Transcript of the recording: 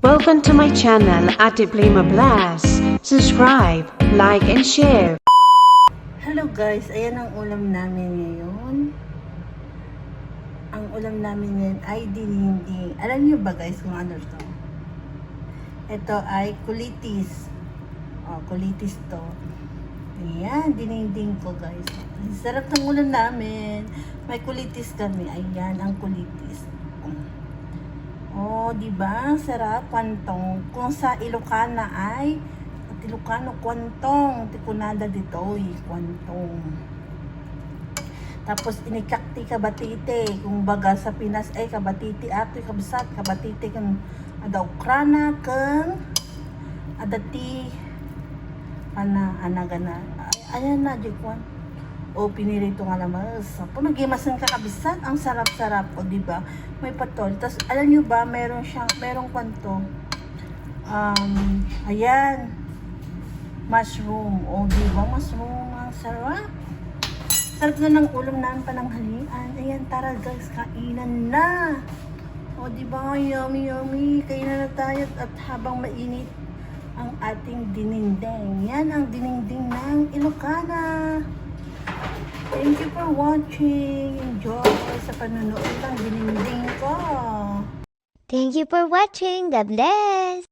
Welcome to my channel, Ate Plima Blas. Subscribe, like, and share. Hello guys, ayan ang ulam namin ngayon. Ang ulam namin ngayon ay dininding. Alam niyo ba guys kung ano to? Ito ay kulitis. Kulitis to. Ayan, dininding ko guys. Ang sarap ng ulam namin. May kulitis kami. Ayan, ang kulitis. Oh, di ba? Sarap, kwantong. Kung sa Ilocana ay Ilocano, kwantong. Tikunada dito, kwantong. Tapos, inikakti kabatite. Kung baga sa Pinas ay kabatiti, ato'y kabsat, kabatite kung ada Ukrana, kung adati, anagana. Ayan na, jikwan. O pinirito nga naman. So, nagimasan ka kabisat, ang sarap-sarap. O, diba? May patol. Tapos, alam nyo ba, merong kwanto. Ayan. Mushroom. O, diba? Mushroom. Ang sarap. Sarap na ng ulam namin pananghalian. Ayan, tara guys, kainan na. O, diba? Yummy, yummy. Kainan na tayo at habang mainit ang ating dininding. Yan ang dininding ng Ilocana. Thank you for watching. Enjoy sa panonood ng dininding ko. Thank you for watching. God bless.